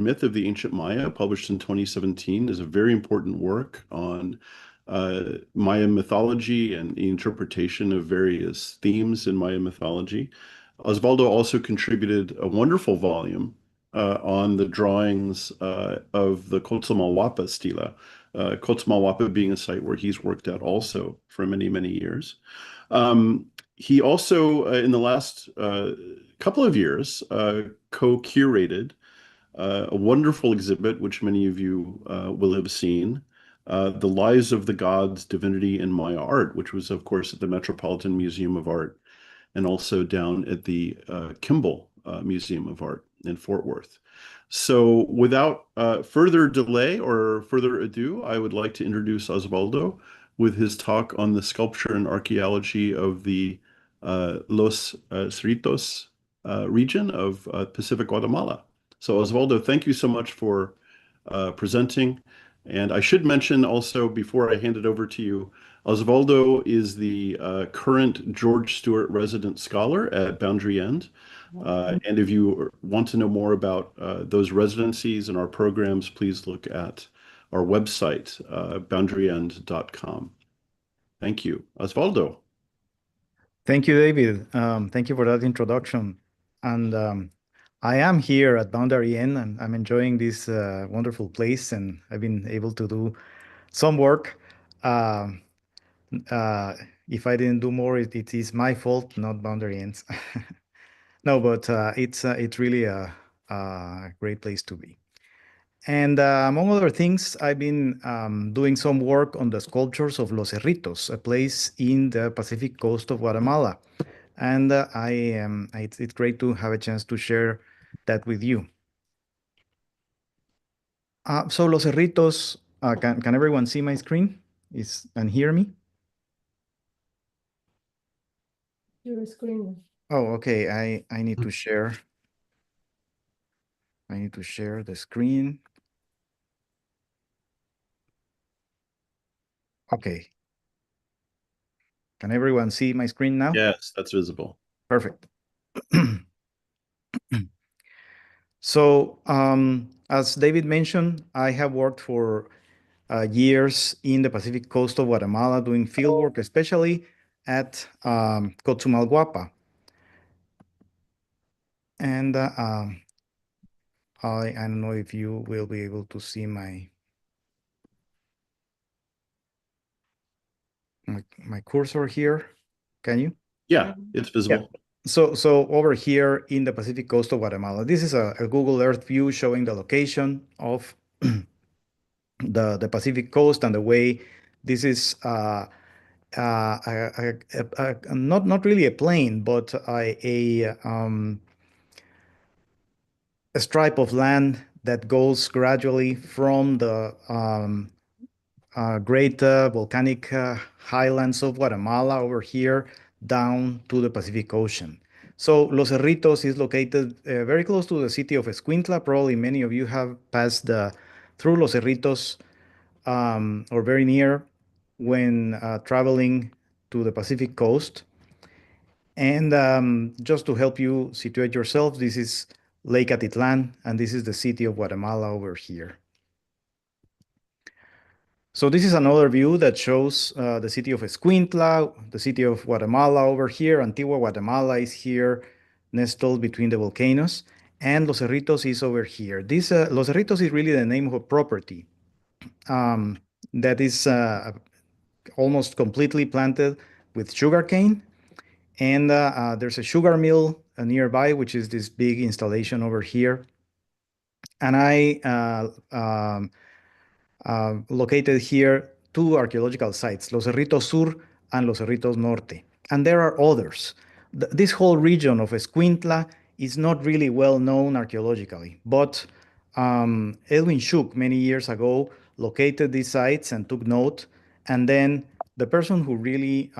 Myth of the Ancient Maya, published in 2017, is a very important work on Maya mythology and the interpretation of various themes in Maya mythology. Osvaldo also contributed a wonderful volume on the drawings of the Cotzumalhuapa stela, Cotzumalhuapa being a site where he's worked at also for many, many years. He also, in the last couple of years, co-curated a wonderful exhibit, which many of you will have seen, The Lives of the Gods, Divinity, and Maya Art, which was, of course, at the Metropolitan Museum of Art and also down at the Kimball Museum of Art in Fort Worth. So without further delay or further ado, I would like to introduce Osvaldo with his talk on the sculpture and archaeology of the Los Cerritos region of Pacific Guatemala. So Osvaldo, thank you so much for presenting. And I should mention also, before I hand it over to you, Osvaldo is the current George Stewart resident scholar at Boundary End. And if you want to know more about those residencies and our programs, please look at our website, boundaryend.com. Thank you. Osvaldo. Thank you, David. Thank you for that introduction. And I am here at Boundary Inn, and I'm enjoying this wonderful place, and I've been able to do some work. Uh, if I didn't do more, it is my fault, not Boundary Inn's. No, but it's really a great place to be. And among other things, I've been doing some work on the sculptures of Los Cerritos, a place in the Pacific coast of Guatemala. And it's great to have a chance to share that with you. So Los Cerritos, can everyone see my screen and hear me? Your screen. Oh, okay. I need to share. I need to share the screen. Okay. Can everyone see my screen now? Yes, that's visible. Perfect. So, as David mentioned, I have worked for years in the Pacific coast of Guatemala doing fieldwork, especially at Cotzumalhuapa. And I don't know if you will be able to see my cursor here. Can you? Yeah, it's visible. Yeah. So over here in the Pacific coast of Guatemala, this is a Google Earth view showing the location of the Pacific coast and the way this is not really a plain, but a stripe of land that goes gradually from the great volcanic highlands of Guatemala over here down to the Pacific Ocean. So Los Cerritos is located very close to the city of Escuintla. Probably many of you have passed through Los Cerritos or very near when traveling to the Pacific coast. And just to help you situate yourselves, this is Lake Atitlan, and this is the city of Guatemala over here. So this is another view that shows the city of Escuintla, the city of Guatemala over here. Antigua Guatemala is here, nestled between the volcanoes, and Los Cerritos is over here. This Los Cerritos is really the name of a property that is almost completely planted with sugarcane. And there's a sugar mill nearby, which is this big installation over here. And I located here two archaeological sites, Los Cerritos Sur and Los Cerritos Norte. And there are others. This whole region of Escuintla is not really well known archaeologically, but Edwin Shook many years ago located these sites and took note. And then the person who really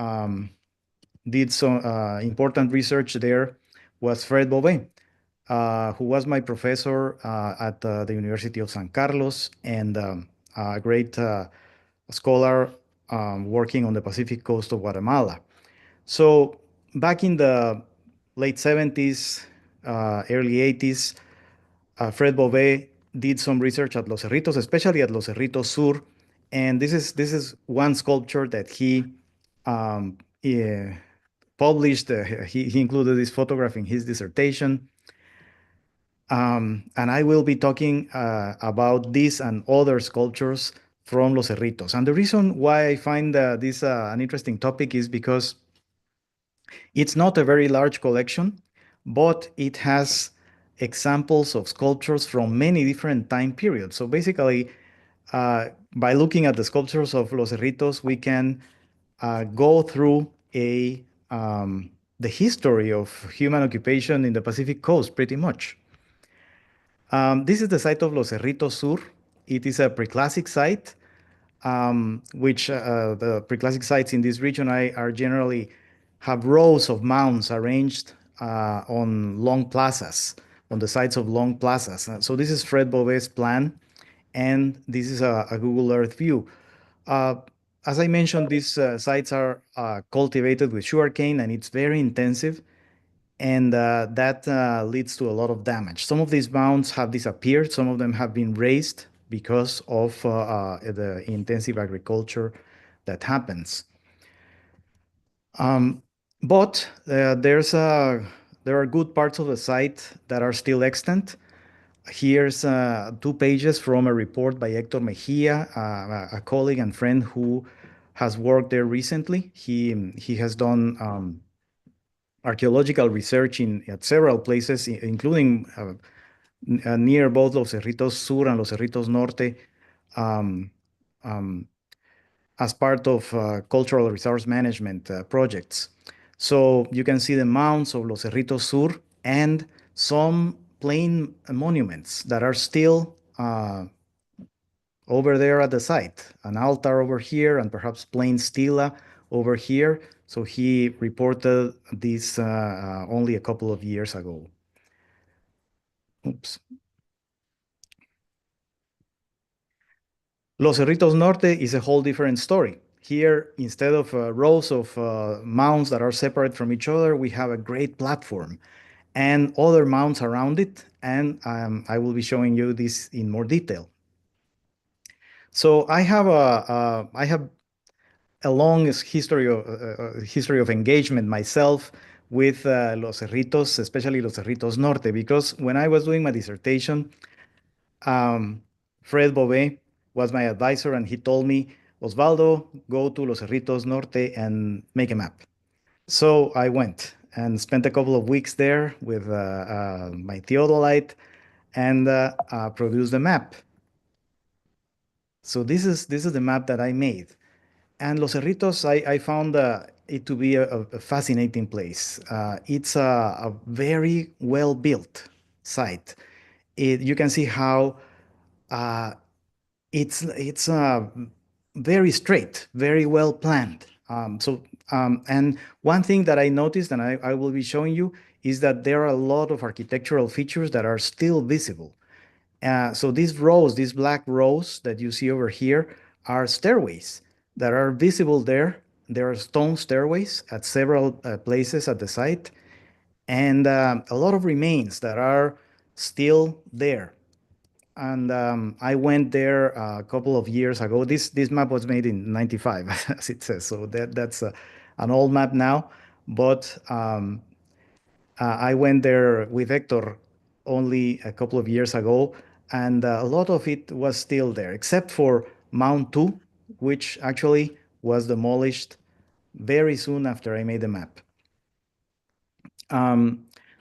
did some important research there was Fred Beauvais, who was my professor at the University of San Carlos and a great scholar working on the Pacific coast of Guatemala. So back in the late 70s, early 80s, Fred Beauvais did some research at Los Cerritos, especially at Los Cerritos Sur, and this is one sculpture that he um, eh, published. He included this photograph in his dissertation. And I will be talking about this and other sculptures from Los Cerritos. And the reason why I find this an interesting topic is because it's not a very large collection, but it has examples of sculptures from many different time periods. So basically, by looking at the sculptures of Los Cerritos, we can go through the history of human occupation in the Pacific coast pretty much. This is the site of Los Cerritos Sur. It is a preclassic site, which the preclassic sites in this region are generally have rows of mounds arranged on long plazas, on the sides of long plazas. So this is Fred Bovet's plan, and this is a Google Earth view. Uh, as I mentioned, these sites are cultivated with sugarcane, and it's very intensive, and that leads to a lot of damage. Some of these mounds have disappeared. Some of them have been razed because of the intensive agriculture that happens. But there are good parts of the site that are still extant. Here's 2 pages from a report by Hector Mejia, a colleague and friend who has worked there recently. He has done archaeological research at several places, including near both Los Cerritos Sur and Los Cerritos Norte, um, um, as part of cultural resource management projects. So you can see the mounds of Los Cerritos Sur and some plain monuments that are still over there at the site, an altar over here and perhaps plain stela over here. So he reported this only a couple of years ago. Oops. Los Cerritos Norte is a whole different story. Here, instead of rows of mounds that are separate from each other, we have a great platform and other mounds around it. And I will be showing you this in more detail. So I have a long history of engagement myself with Los Cerritos, especially Los Cerritos Norte, because when I was doing my dissertation, Fred Bovet was my advisor, and he told me, Osvaldo, go to Los Cerritos Norte and make a map. So I went and spent a couple of weeks there with my theodolite and produced a map. So this is the map that I made. And Los Cerritos, I found it to be a fascinating place. It's a very well built site. You can see how uh, it's very straight, very well planned. And one thing that I noticed, and I will be showing you, is that there are a lot of architectural features that are still visible. So these rows, these black rows that you see over here, are stairways that are visible there. There are stone stairways at several places at the site, and a lot of remains that are still there. And I went there a couple of years ago. This map was made in '95, as it says. So that's an old map now. But I went there with Hector only a couple of years ago, and a lot of it was still there, except for Mount 2, which actually was demolished very soon after I made the map.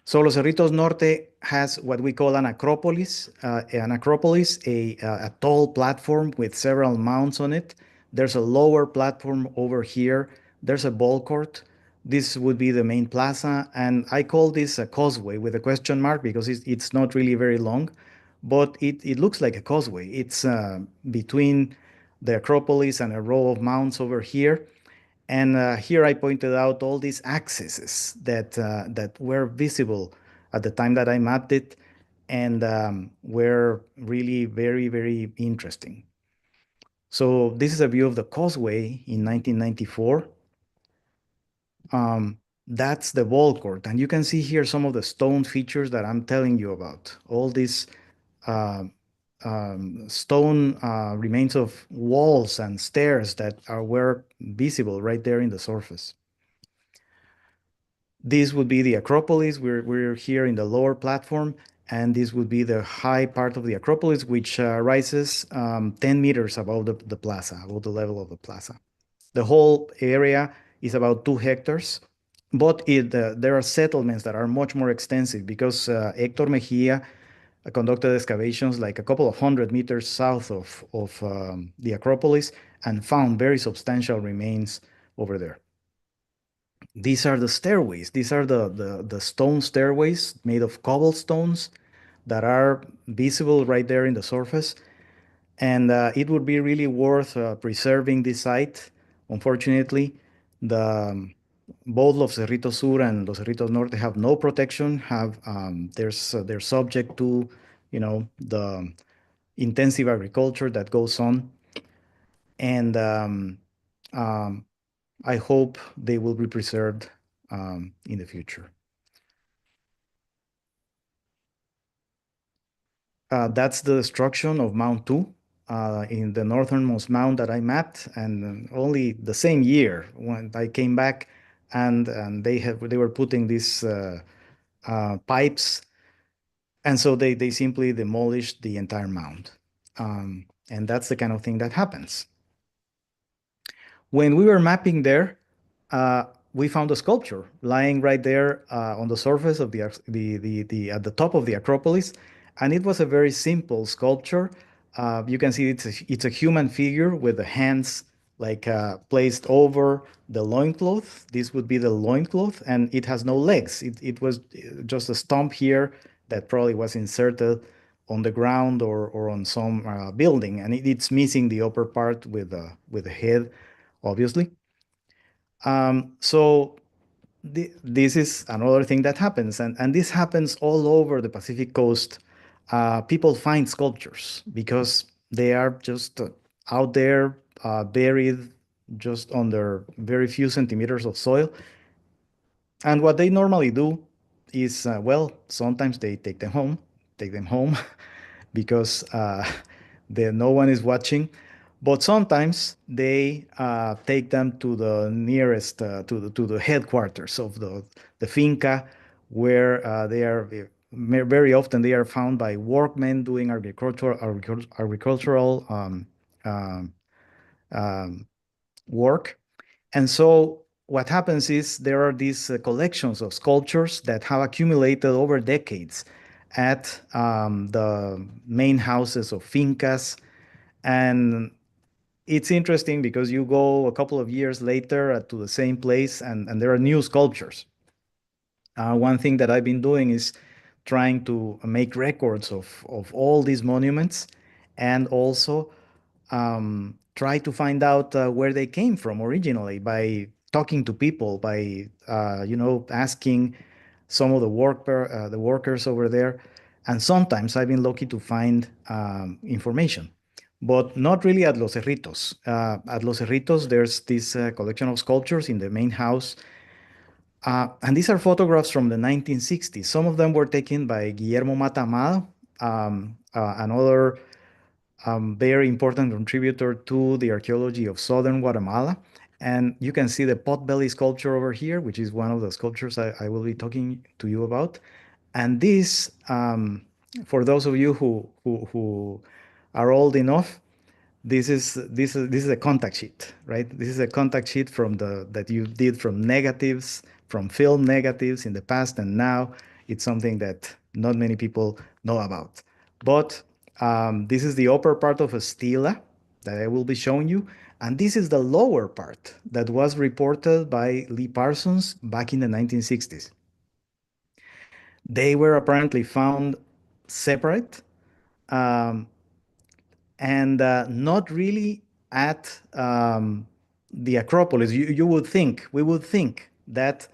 So Los Cerritos Norte has what we call an acropolis. A tall platform with several mounds on it. There's a lower platform over here. There's a ball court. This would be the main plaza, and I call this a causeway with a question mark because it's not really very long, but it looks like a causeway. It's between the Acropolis and a row of mounds over here. And here I pointed out all these accesses that were visible at the time that I mapped it, and were really very, very interesting. So this is a view of the causeway in 1994. That's the ball court, and you can see here some of the stone features that I'm telling you about. All these stone remains of walls and stairs that were visible right there in the surface. This would be the Acropolis. We're here in the lower platform, and this would be the high part of the Acropolis, which rises 10 meters above the plaza, above the level of the plaza. The whole area is about 2 hectares, but there are settlements that are much more extensive because Hector Mejia conducted excavations like a couple of 100 meters south of the Acropolis and found very substantial remains over there. These are the stairways. These are the stone stairways made of cobblestones that are visible right there in the surface. And it would be really worth preserving this site. Unfortunately, both Los Cerritos Sur and Los Cerritos Norte have no protection. They're subject to, the intensive agriculture that goes on, and I hope they will be preserved in the future. That's the destruction of Mount 2 in the northernmost mount that I mapped, and only the same year when I came back, and they were putting these pipes, and so they simply demolished the entire mound, and that's the kind of thing that happens. When we were mapping there, we found a sculpture lying right there on the surface of at the top of the Acropolis, and it was a very simple sculpture. You can see it's a human figure with the hands like placed over the loincloth. This would be the loincloth, and it has no legs. It was just a stump here that probably was inserted on the ground or on some building, and it's missing the upper part with the head, obviously. So this is another thing that happens, and this happens all over the Pacific coast. People find sculptures because they are just out there, buried just under very few centimeters of soil. And what they normally do is, well, sometimes they take them home, because no one is watching. But sometimes they take them to the nearest, to the headquarters of the finca, where they are very often they are found by workmen doing agricultural work. And so what happens is there are these collections of sculptures that have accumulated over decades at the main houses of fincas. And it's interesting because you go a couple of years later to the same place, and there are new sculptures. One thing that I've been doing is trying to make records of all these monuments, and also try to find out where they came from originally by talking to people, by asking some of the workers over there. And sometimes I've been lucky to find information, but not really at Los Cerritos. At Los Cerritos, there's this collection of sculptures in the main house. And these are photographs from the 1960s. Some of them were taken by Guillermo Mata Amado, another very important contributor to the archaeology of southern Guatemala. And you can see the potbelly sculpture over here, which is one of the sculptures I will be talking to you about. And this, for those of you who are old enough, this is a contact sheet, right? This is a contact sheet that you did from negatives, from film negatives in the past, and now it's something that not many people know about. But this is the upper part of a stela that I will be showing you, and this is the lower part that was reported by Lee Parsons back in the 1960s. They were apparently found separate, and not really at the Acropolis. We would think that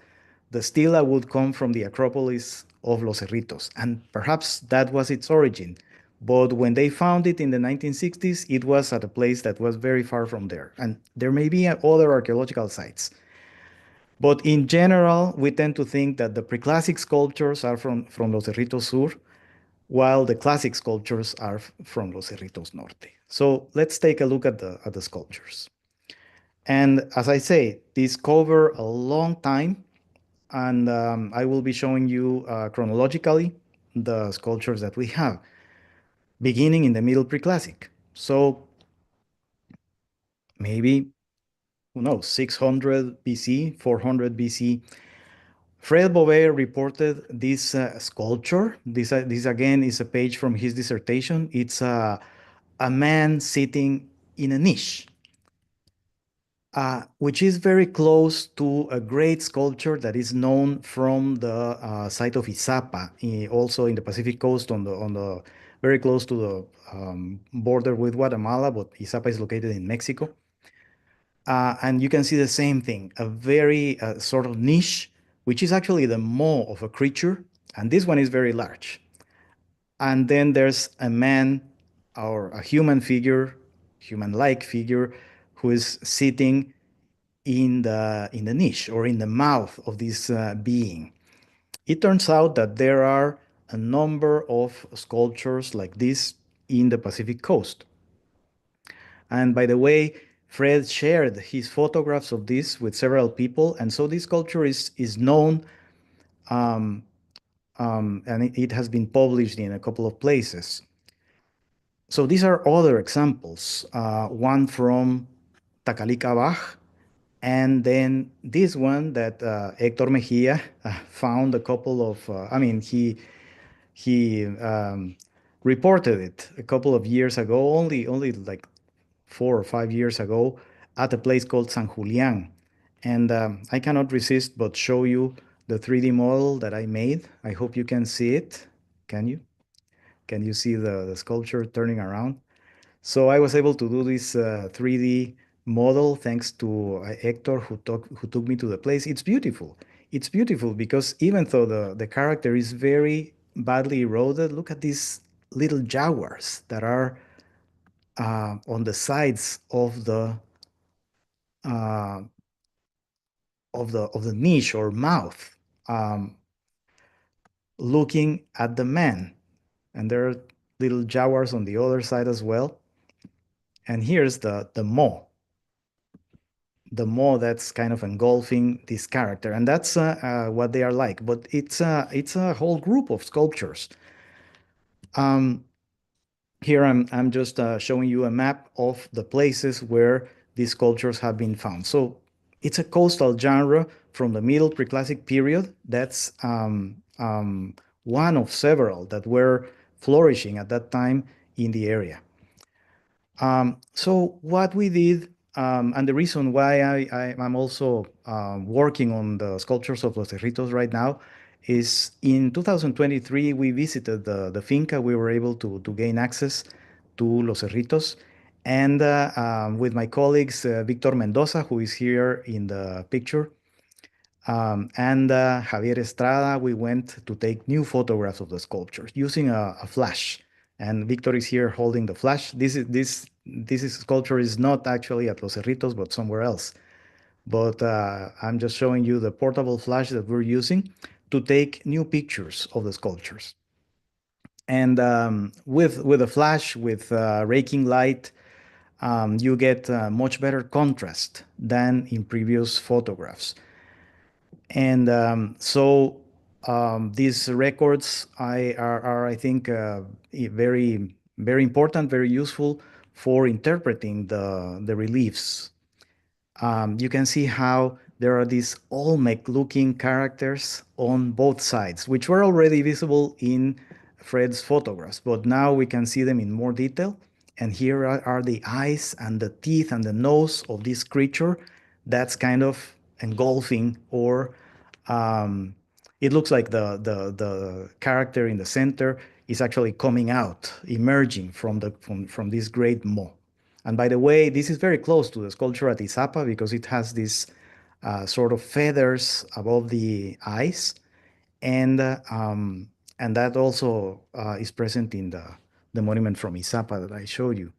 the stela would come from the Acropolis of Los Cerritos, and perhaps that was its origin. But when they found it in the 1960s, it was at a place that was very far from there. And there may be other archaeological sites. But in general, we tend to think that the preclassic sculptures are from Los Cerritos Sur, while the classic sculptures are from Los Cerritos Norte. So let's take a look at the sculptures. And as I say, these cover a long time, and I will be showing you chronologically the sculptures that we have, beginning in the Middle Preclassic. So maybe, who knows, 600 BC, 400 BC. Fred Beauvais reported this sculpture. This again is a page from his dissertation. It's a man sitting in a niche, which is very close to a great sculpture that is known from the site of Izapa, also in the Pacific coast, on the very close to the border with Guatemala, but Izapa is located in Mexico. And you can see the same thing, a very sort of niche, which is actually the maw of a creature, and this one is very large. And then there's a man or a human figure, human-like figure, who is sitting in the niche or in the mouth of this being. It turns out that there are a number of sculptures like this in the Pacific coast. And by the way, Fred shared his photographs of this with several people, and so this sculpture is known, and it has been published in a couple of places. So these are other examples, one from Tacalica Baj, and then this one that Hector Mejia found a couple of, he reported it a couple of years ago, only like 4 or 5 years ago, at a place called San Julian. And I cannot resist but show you the 3D model that I made. I hope you can see it. Can you? Can you see the sculpture turning around? So I was able to do this 3D model thanks to Hector, who took me to the place. It's beautiful. It's beautiful because even though the character is very badly eroded, look at these little jaguars that are on the sides uh, of the niche or mouth, um, looking at the man. And there are little jaguars on the other side as well. And here's the maw. The maw that's kind of engulfing this character, and that's what they are like. But it's a whole group of sculptures. Here I'm just showing you a map of the places where these sculptures have been found. So it's a coastal genre from the Middle Preclassic period. That's one of several that were flourishing at that time in the area. So what we did, and the reason why I'm also working on the sculptures of Los Cerritos right now, is in 2023 we visited the finca. We were able to gain access to Los Cerritos, and with my colleagues Victor Mendoza, who is here in the picture, and Javier Estrada, we went to take new photographs of the sculptures using a flash. And Victor is here holding the flash. This sculpture is not actually at Los Cerritos, but somewhere else. But I'm just showing you the portable flash that we're using to take new pictures of the sculptures. And with a flash, with raking light, you get much better contrast than in previous photographs. And so these records are I think, very, very important, very useful for interpreting the reliefs. You can see how there are these Olmec-looking characters on both sides, which were already visible in Fred's photographs, but now we can see them in more detail. And here are the eyes and the teeth and the nose of this creature that's kind of engulfing, or it looks like the character in the center is actually coming out, emerging from this great maw. And by the way, this is very close to the sculpture at Izapa because it has these sort of feathers above the eyes, and that also is present in the monument from Izapa that I showed you.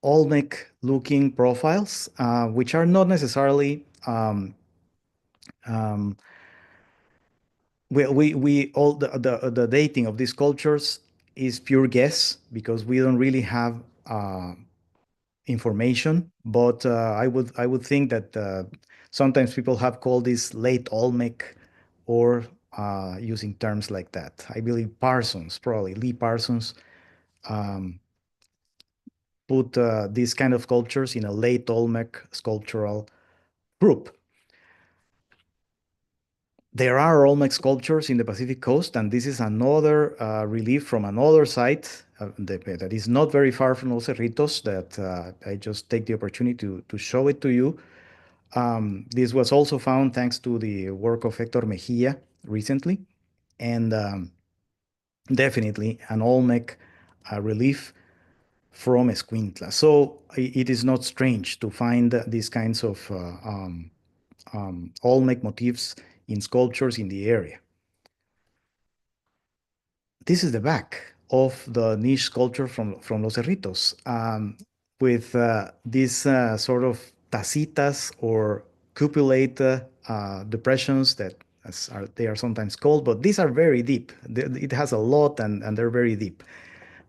Olmec-looking profiles, which are not necessarily we all the dating of these cultures is pure guess because we don't really have information. But I would think that sometimes people have called this late Olmec or using terms like that. I believe Parsons, probably Lee Parsons, um, put these kind of cultures in a late Olmec sculptural group. There are Olmec sculptures in the Pacific coast, and this is another relief from another site that is not very far from Los Cerritos that I just take the opportunity to show it to you. This was also found thanks to the work of Hector Mejia recently, and definitely an Olmec relief from Escuintla. So it is not strange to find these kinds of Olmec motifs in sculptures in the area. This is the back of the niche sculpture from Los Cerritos, with these sort of tacitas or cupulate depressions that they are sometimes called, but these are very deep. It has a lot and they're very deep.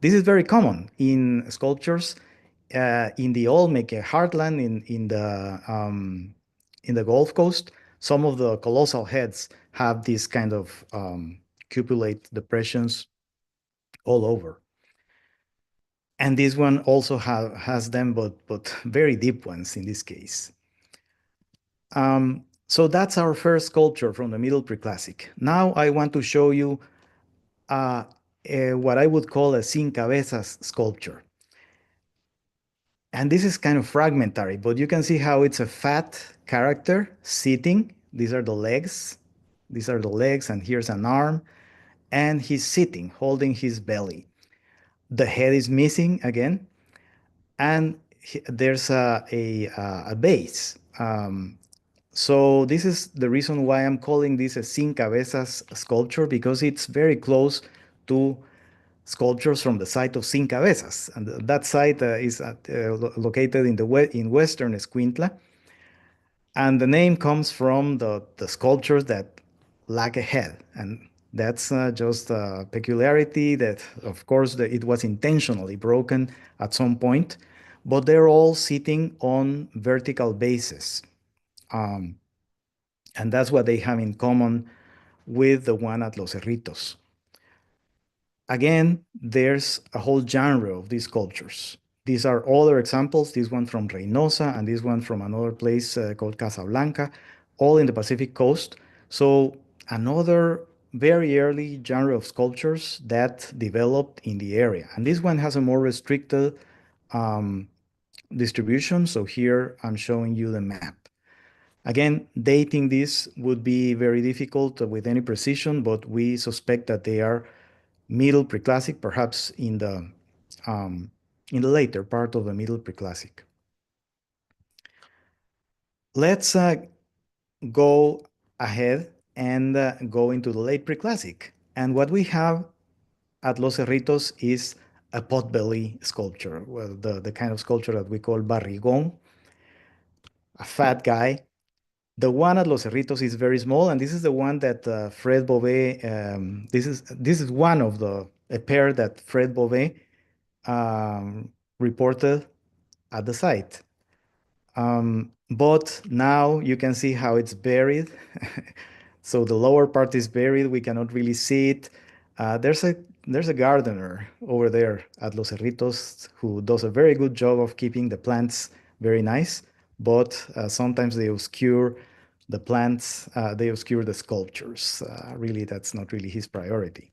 This is very common in sculptures in the Olmec heartland in the Gulf Coast. Some of the colossal heads have these kind of cupulate depressions all over. And this one also has them, but very deep ones in this case. So that's our first sculpture from the Middle Preclassic. Now I want to show you what I would call a sin cabezas sculpture. And this is kind of fragmentary, but you can see how it's a fat character sitting. These are the legs. These are the legs, and here's an arm. And he's sitting, holding his belly. The head is missing again, and there's a base. So this is the reason why I'm calling this a sin cabezas sculpture, because it's very close to sculptures from the site of Sin Cabezas, and that site is located in western Escuintla, and the name comes from the sculptures that lack a head, and that's just a peculiarity that, of course, it was intentionally broken at some point, but they're all sitting on vertical bases, and that's what they have in common with the one at Los Cerritos. Again, there's a whole genre of these sculptures. These are other examples, this one from Reynosa and this one from another place called Casablanca, all in the Pacific coast. So another very early genre of sculptures that developed in the area. And this one has a more restricted distribution. So here I'm showing you the map. Again, dating this would be very difficult with any precision, but we suspect that they are Middle Preclassic, perhaps in the later part of the Middle Preclassic. Let's go ahead and go into the Late Preclassic. And what we have at Los Cerritos is a potbelly sculpture, well, the kind of sculpture that we call barrigón, a fat guy. The one at Los Cerritos is very small, and this is the one that Fred Beauvais, this is one of a pair that Fred Beauvais reported at the site. But now you can see how it's buried. So the lower part is buried. We cannot really see it. There's a gardener over there at Los Cerritos who does a very good job of keeping the plants very nice, but sometimes they obscure the plants, they obscure the sculptures. Really, that's not really his priority.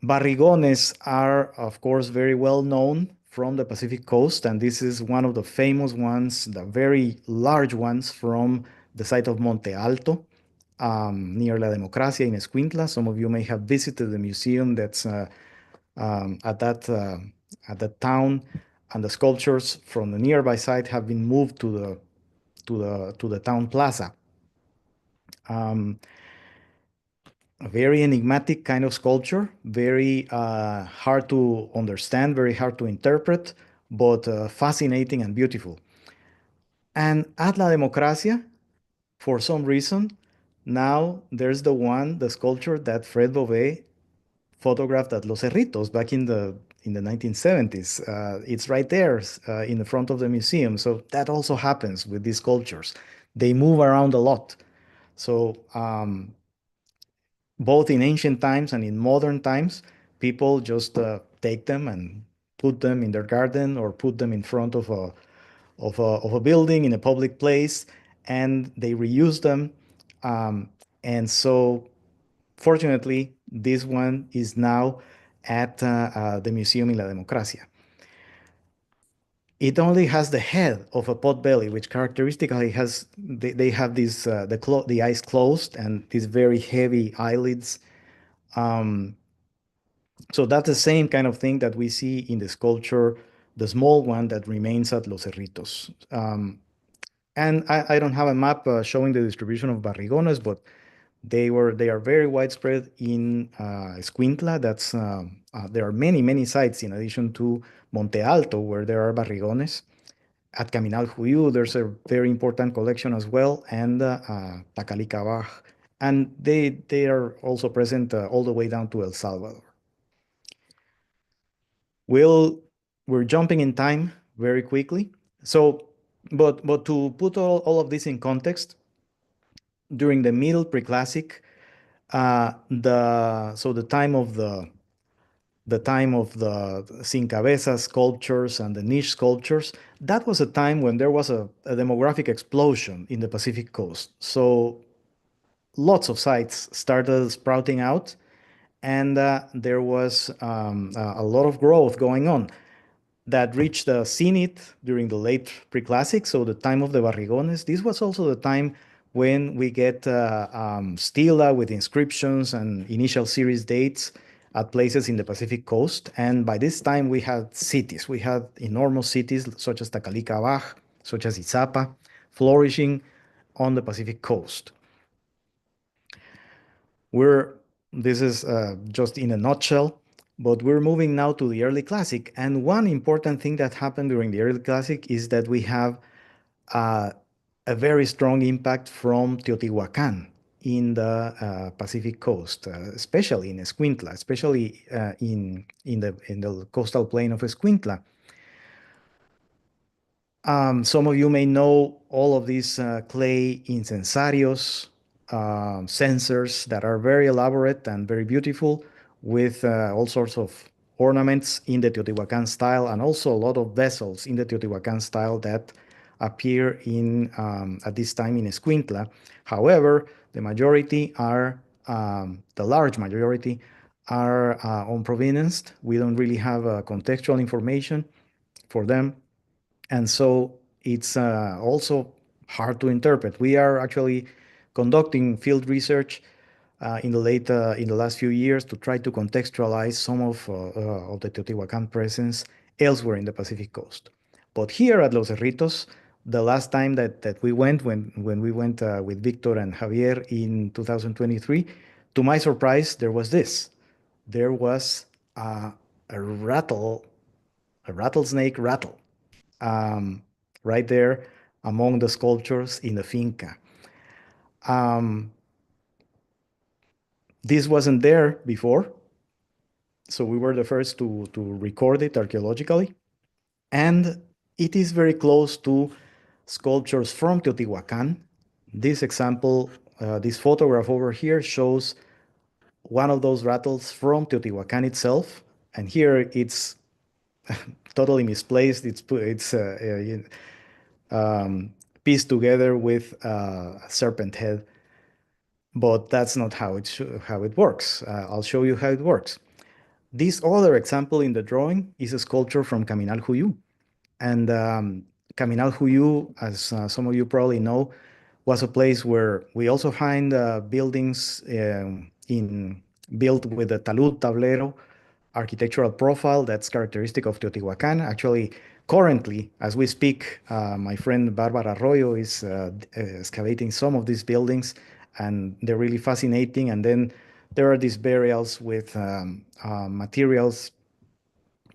Barrigones are, of course, very well known from the Pacific coast, and this is one of the famous ones, the very large ones from the site of Monte Alto, near La Democracia in Escuintla. Some of you may have visited the museum that's at that town, and the sculptures from the nearby site have been moved to the town plaza. A very enigmatic kind of sculpture, very hard to understand, very hard to interpret, but fascinating and beautiful. And at La Democracia, for some reason, Now there's the sculpture that Fred Beauvais photographed at Los Cerritos back in the 1970s. It's right there in the front of the museum. So that also happens with these sculptures. They move around a lot. So both in ancient times and in modern times, people just take them and put them in their garden or put them in front of a building in a public place, and they reuse them. And so fortunately, this one is now at the museum in La Democracia. It only has the head of a potbelly, which characteristically has they have these the eyes closed and these very heavy eyelids. So that's the same kind of thing that we see in the sculpture, the small one that remains at Los Cerritos. And I don't have a map showing the distribution of barrigones, but they are very widespread in Escuintla. There are many sites in addition to Monte Alto where there are barrigones. At Caminal Juyu, there's a very important collection as well, and Tacalicabaj. And they are also present all the way down to El Salvador. We're jumping in time very quickly. So, but to put all of this in context, during the Middle Preclassic, the time of the Sin Cabeza sculptures and the niche sculptures, that was a time when there was a demographic explosion in the Pacific coast. So lots of sites started sprouting out, and there was a lot of growth going on that reached the zenith during the late preclassic, so the time of the barrigones. This was also the time when we get stela with inscriptions and initial series dates at places in the Pacific coast. And by this time, we had cities. We had enormous cities such as Tacalicabaj, such as Izapa, flourishing on the Pacific coast. This is just in a nutshell, but we're moving now to the early classic. And one important thing that happened during the early classic is that we have a very strong impact from Teotihuacan in the Pacific coast, especially in Escuintla, especially in the coastal plain of Escuintla. Some of you may know all of these clay incensarios, censers that are very elaborate and very beautiful with all sorts of ornaments in the Teotihuacan style, and also a lot of vessels in the Teotihuacan style that appear at this time in Escuintla. However, the large majority are unprovenanced. We don't really have contextual information for them. And so it's also hard to interpret. We are actually conducting field research in the last few years to try to contextualize some of the Teotihuacan presence elsewhere in the Pacific coast. But here at Los Cerritos, the last time that we went, when we went with Victor and Javier in 2023, to my surprise, there was this. There was a rattlesnake rattle right there among the sculptures in the finca. This wasn't there before, so we were the first to record it archaeologically. And it is very close to sculptures from Teotihuacan. This example, this photograph over here shows one of those rattles from Teotihuacan itself. And here it's totally misplaced. It's pieced together with a serpent head, but that's not how it works. I'll show you how it works. This other example in the drawing is a sculpture from Caminal Juyu. And Caminal Juyu, as some of you probably know, was a place where we also find buildings built with a talud tablero architectural profile that's characteristic of Teotihuacan. Actually, currently, as we speak, my friend Barbara Arroyo is excavating some of these buildings, and they're really fascinating. And then there are these burials with materials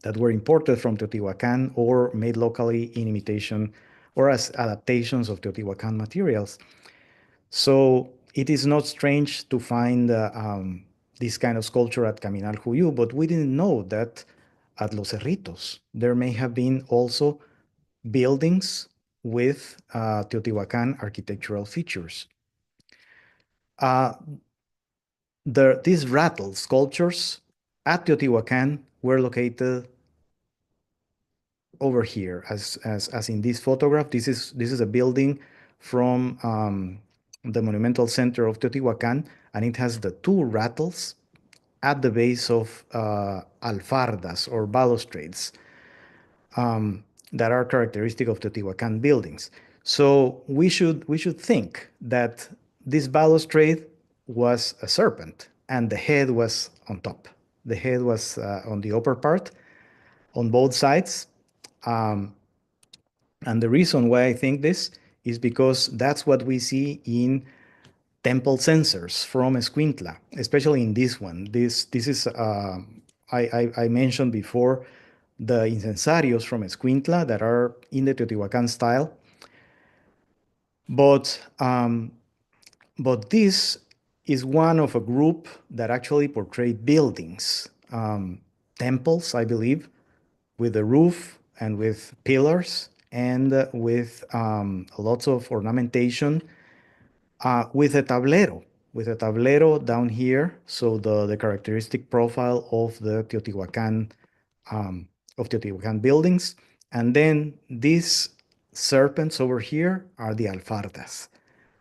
that were imported from Teotihuacan or made locally in imitation or as adaptations of Teotihuacan materials. So it is not strange to find this kind of sculpture at Caminal but we didn't know that at Los Cerritos there may have been also buildings with Teotihuacan architectural features. These rattle sculptures at Teotihuacan were located over here, as in this photograph. This is a building from the monumental center of Teotihuacan, and it has the two rattles at the base of alfardas or balustrades that are characteristic of Teotihuacan buildings. So we should think that this balustrade was a serpent and the head was on top. The head was on the upper part on both sides. And the reason why I think this is because that's what we see in temple censers from Escuintla, especially in this one. This is I mentioned before the incensarios from Escuintla that are in the Teotihuacan style, but this is one of a group that actually portrayed buildings, temples, I believe, with a roof and with pillars and with lots of ornamentation, with a tablero down here. So the characteristic profile of the Teotihuacan buildings. And then these serpents over here are the alfardas.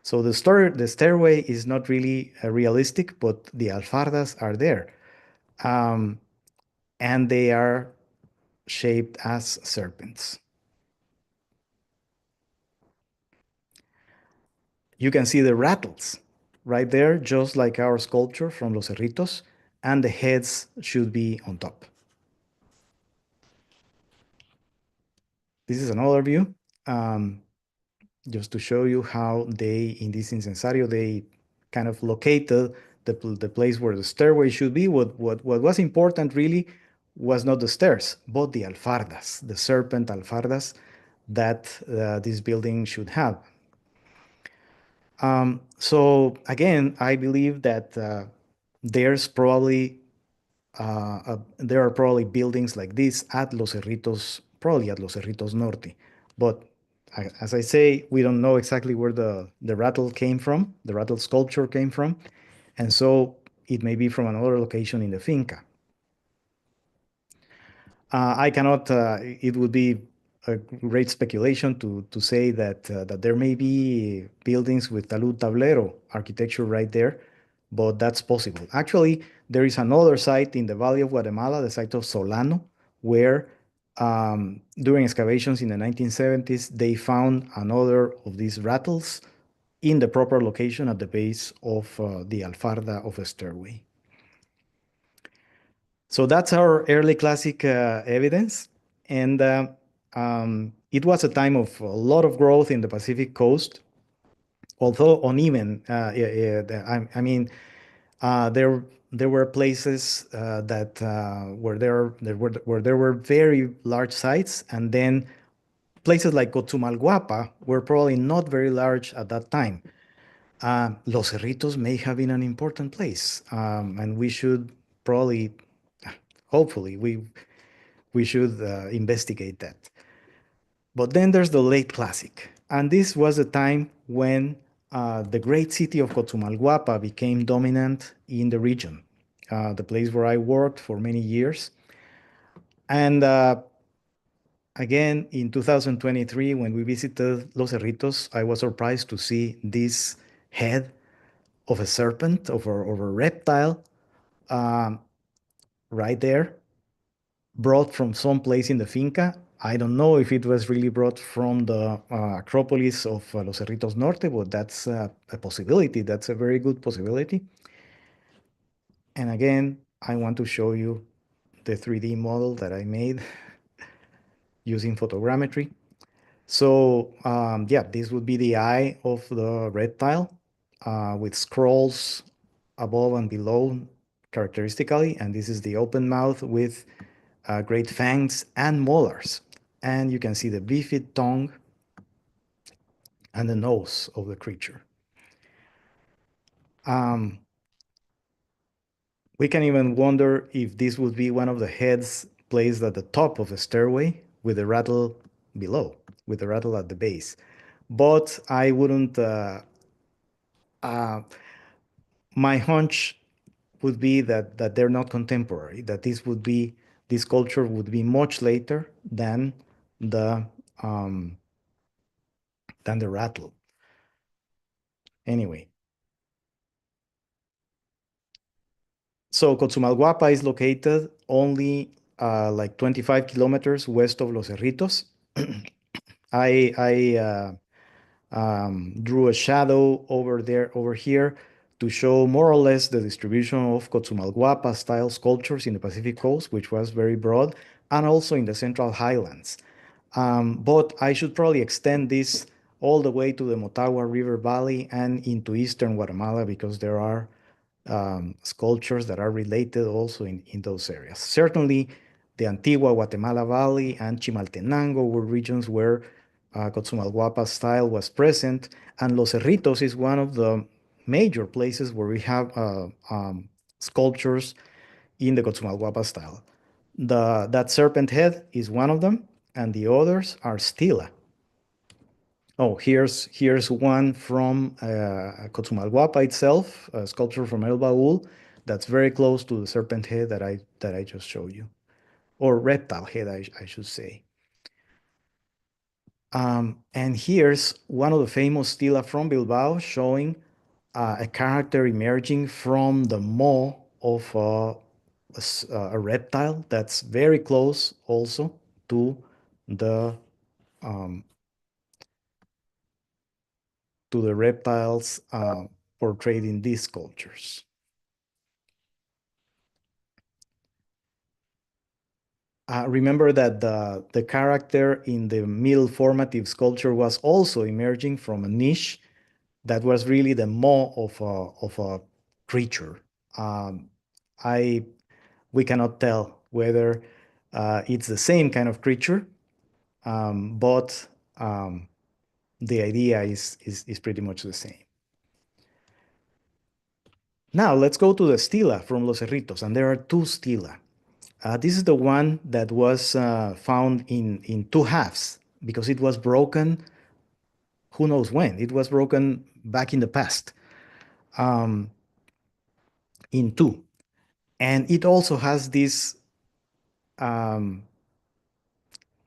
So the stairway is not really realistic, but the alfardas are there. And they are shaped as serpents. You can see the rattles right there, just like our sculpture from Los Cerritos, and the heads should be on top. This is another view, just to show you how they, in this incensario, they kind of located the place where the stairway should be. What was important really was not the stairs, but the alfardas, the serpent alfardas that this building should have. So again, I believe that there are probably buildings like this at Los Cerritos, probably at Los Cerritos Norte. But as I say, we don't know exactly where the rattle came from, the rattle sculpture came from. And so it may be from another location in the finca. I cannot, it would be a great speculation to say that there may be buildings with talud tablero architecture right there, but that's possible. Actually, there is another site in the Valley of Guatemala, the site of Solano, where during excavations in the 1970s, they found another of these rattles in the proper location at the base of the alfarda of a stairway. So that's our early classic evidence. And it was a time of a lot of growth in the Pacific coast, although uneven. I mean, there were places that where there were very large sites, and then places like Cotzumalhuapa were probably not very large at that time. Los Cerritos may have been an important place, and we should probably, hopefully, we should investigate that. But then there's the late classic, and this was a time when the great city of Cotzumalhuapa became dominant in the region, the place where I worked for many years. And again, in 2023, when we visited Los Cerritos, I was surprised to see this head of a serpent, of a reptile, right there, brought from some place in the finca. I don't know if it was really brought from the Acropolis of Los Cerritos Norte, but that's a possibility. That's a very good possibility. And again, I want to show you the 3D model that I made using photogrammetry. So yeah, this would be the eye of the reptile with scrolls above and below characteristically. And this is the open mouth with great fangs and molars. And you can see the bifid tongue and the nose of the creature. Um, we can even wonder if this would be one of the heads placed at the top of a stairway with a rattle below, with a rattle at the base. But I wouldn't, uh, my hunch would be that they're not contemporary, that this culture would be much later the um, than the rattle. Anyway, so Cotzumalhuapa is located only like 25 kilometers west of Los Cerritos. I drew a shadow over here to show more or less the distribution of Cotzumalhuapa style sculptures in the Pacific coast, which was very broad, and also in the central highlands. But I should probably extend this all the way to the Motagua River Valley and into eastern Guatemala because there are sculptures that are related also in those areas. Certainly, the Antigua Guatemala Valley and Chimaltenango were regions where Cotzumalhuapa style was present, and Los Cerritos is one of the major places where we have sculptures in the Cotzumalhuapa style. That serpent head is one of them, and the others are stela. Oh, here's one from Cotzumalhuapa itself, a sculpture from El Baúl that's very close to the serpent head that I just showed you, or reptile head, I should say. And here's one of the famous stela from Bilbao showing a character emerging from the maw of a reptile that's very close also to the um, reptiles portrayed in these sculptures. Remember that the character in the Middle Formative sculpture was also emerging from a niche that was really the maw of a creature. Um, we cannot tell whether it's the same kind of creature, but the idea is pretty much the same. Now let's go to the stela from Los Cerritos, and there are two stela. This is the one that was found in two halves because it was broken. Who knows when? It was broken back in the past in two, and it also has um,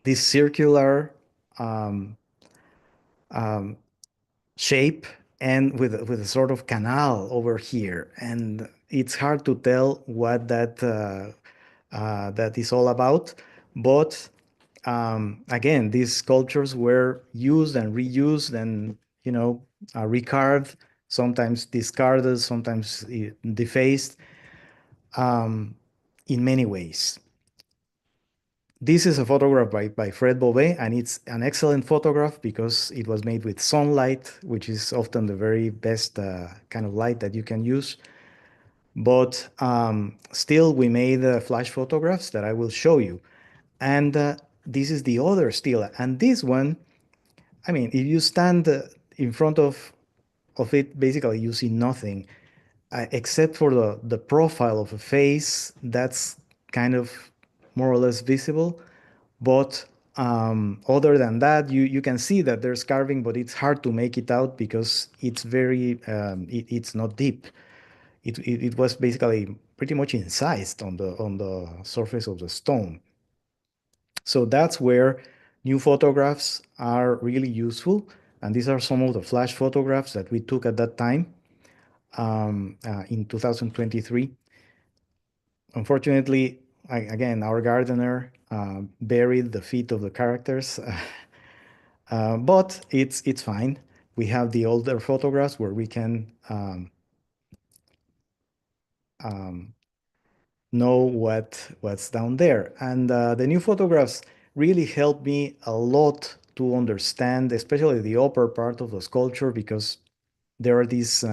this circular um, um, shape and with a sort of canal over here, and it's hard to tell what that is all about. But again, these sculptures were used and reused and recarved, sometimes discarded, sometimes defaced in many ways. This is a photograph by Fred Beauvais, and it's an excellent photograph because it was made with sunlight, which is often the very best kind of light that you can use. But still, we made flash photographs that I will show you. And this is the other stela. And this one, I mean, if you stand in front of it, basically you see nothing except for the profile of a face that's kind of more or less visible. But other than that, you can see that there's carving, but it's hard to make it out because it's very, it's not deep. It was basically pretty much incised on the surface of the stone. So that's where new photographs are really useful. And these are some of the flash photographs that we took at that time in 2023. Unfortunately, again, our gardener buried the feet of the characters, but it's fine. We have the older photographs where we can know what's down there. And the new photographs really helped me a lot to understand, especially the upper part of the sculpture, because there are these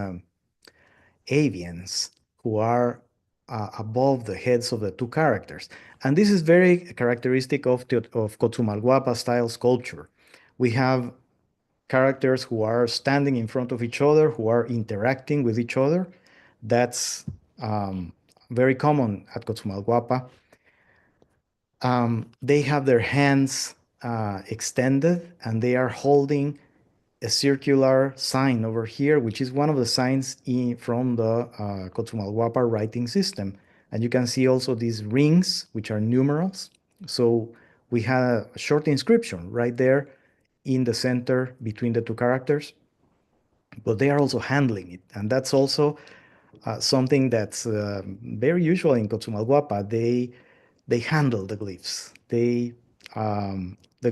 avians who are above the heads of the two characters. And this is very characteristic of Cotzumalhuapa style sculpture. We have characters who are standing in front of each other, who are interacting with each other. That's very common at Cotzumalhuapa. They have their hands extended and they are holding a circular sign over here, which is one of the signs from the Cotzumalhuapa writing system. And you can see also these rings, which are numerals. So we have a short inscription right there in the center between the two characters, but they are also handling it. And that's also something that's very usual in Cotzumalhuapa. They handle the glyphs. The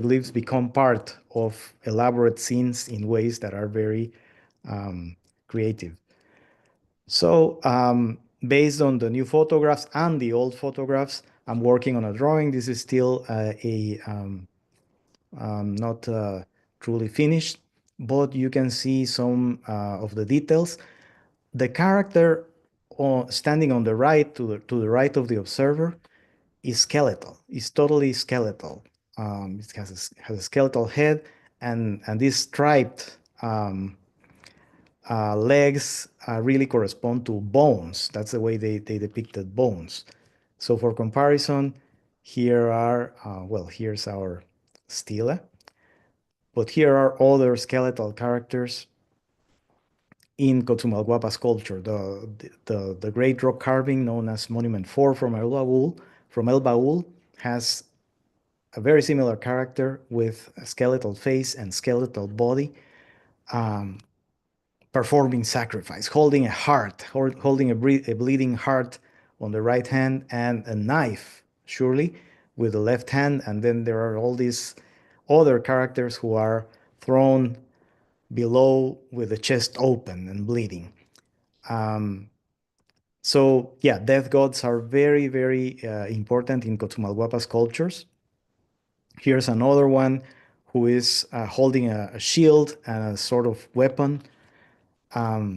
glyphs become part of elaborate scenes in ways that are very creative. So based on the new photographs and the old photographs, I'm working on a drawing. This is still not truly finished, but you can see some of the details. The character standing on the right, to the right of the observer, is skeletal. It's totally skeletal. It has a skeletal head, and these striped legs really correspond to bones. That's the way they depicted bones. So for comparison, here are, well, here's our stela, but here are other skeletal characters in Cotzumalhuapa sculpture. The great rock carving known as Monument 4 from El Baúl has a very similar character with a skeletal face and skeletal body, performing sacrifice, holding a heart, holding a bleeding heart on the right hand and a knife, surely, with the left hand. And then there are all these other characters who are thrown below with the chest open and bleeding. So yeah, death gods are very, very important in Cotzumalhuapa sculptures. Here's another one who is holding a shield and a sort of weapon,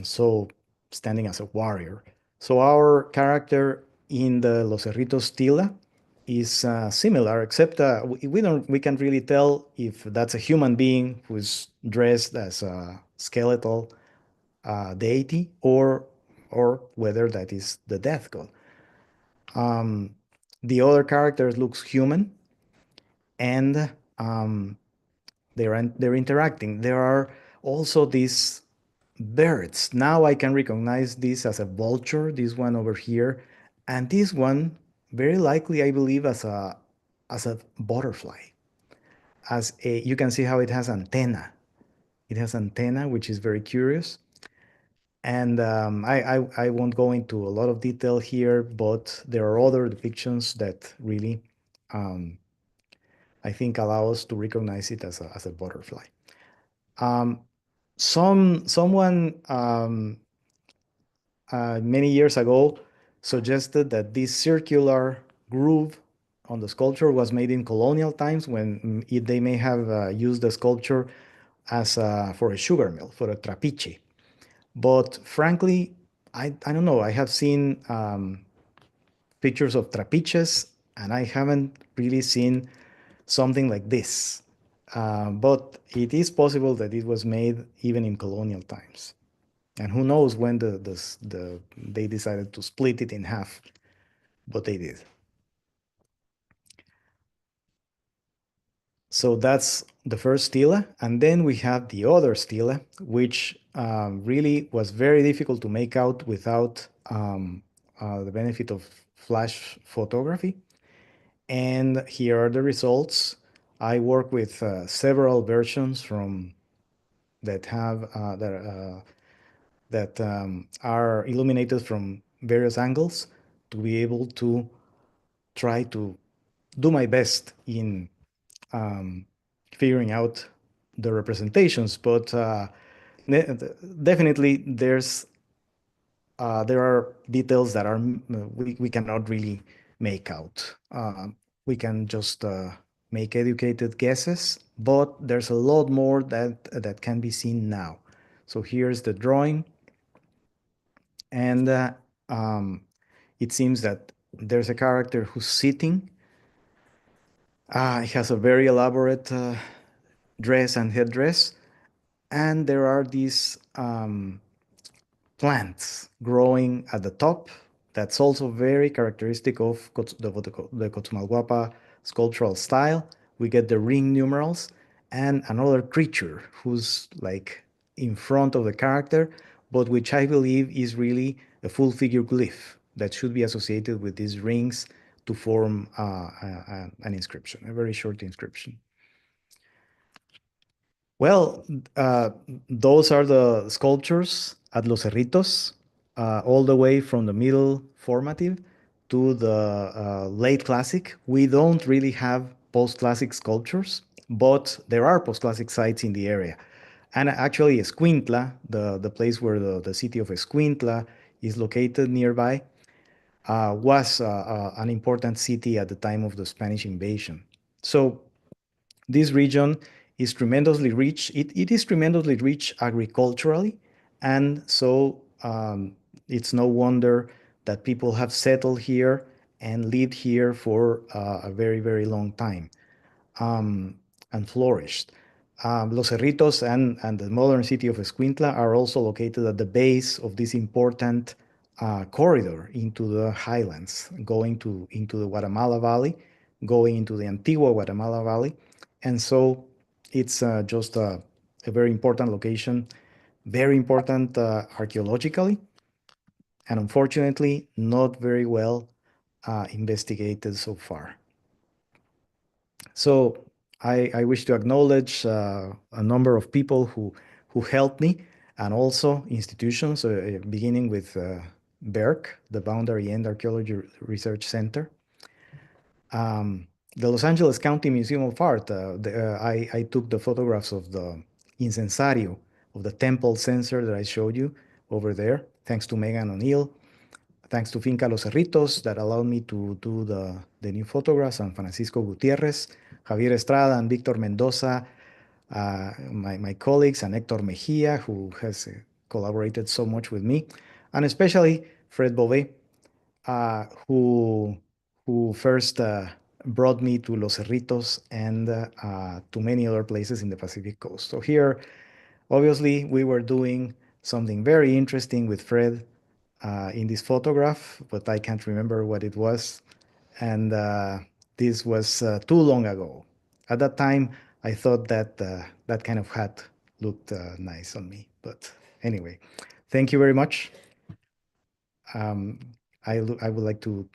so standing as a warrior. So our character in the Los Cerritos stela is similar, except we can't really tell if that's a human being who's dressed as a skeletal deity or whether that is the death god. The other characters looks human, and they're interacting. There are also these birds. Now I can recognize this as a vulture, this one over here, and this one very likely, I believe, as a butterfly. You can see how it has antenna. It has antenna, which is very curious. And I won't go into a lot of detail here, but there are other depictions that really, I think, allow us to recognize it as a butterfly. Someone many years ago suggested that this circular groove on the sculpture was made in colonial times when they may have used the sculpture as for a sugar mill, for a trapiche. But frankly, I don't know. I have seen pictures of trapiches, and I haven't really seen something like this. But it is possible that it was made even in colonial times. And who knows when they decided to split it in half, but they did. So that's the first stela. And then we have the other stela, which really was very difficult to make out without the benefit of flash photography. And here are the results. I work with several versions that are illuminated from various angles to be able to try to do my best in figuring out the representations. But definitely there are details that we cannot really make out. We can just make educated guesses, but there's a lot more that can be seen now. So here's the drawing, and it seems that there's a character who's sitting. He has a very elaborate dress and headdress, And there are these plants growing at the top. That's also very characteristic of the Cotzumalhuapa sculptural style. We get the ring numerals and another creature who's like in front of the character, but which I believe is really a full figure glyph that should be associated with these rings to form an inscription, a very short inscription. Well, those are the sculptures at Los Cerritos, all the way from the Middle Formative to the late Classic. We don't really have post-classic sculptures, but there are post-classic sites in the area. And actually, Escuintla, the place where the city of Escuintla is located nearby, was an important city at the time of the Spanish invasion. So this region is tremendously rich. It is tremendously rich agriculturally, and so it's no wonder that people have settled here and lived here for a very, very long time um, and flourished. Los Cerritos and the modern city of Escuintla are also located at the base of this important corridor into the highlands, into the Guatemala Valley, going into the Antigua Guatemala Valley. And so it's just a very important location, very important archaeologically, and unfortunately not very well investigated so far. So I wish to acknowledge a number of people who helped me and also institutions, beginning with BERC, the Boundary End Archaeology Research Center. The Los Angeles County Museum of Art, I took the photographs of the incensario, of the temple censer that I showed you over there, thanks to Megan O'Neill. Thanks to Finca Los Cerritos that allowed me to do the new photographs, and Francisco Gutierrez, Javier Estrada, and Victor Mendoza, my colleagues, and Hector Mejia, who has collaborated so much with me, and especially Fred Beauvais, who first brought me to Los Cerritos and to many other places in the Pacific coast. So here, obviously, we were doing something very interesting with Fred in this photograph, but I can't remember what it was. And this was too long ago. At that time, I thought that that kind of hat looked nice on me. But anyway, thank you very much. Um, I would like to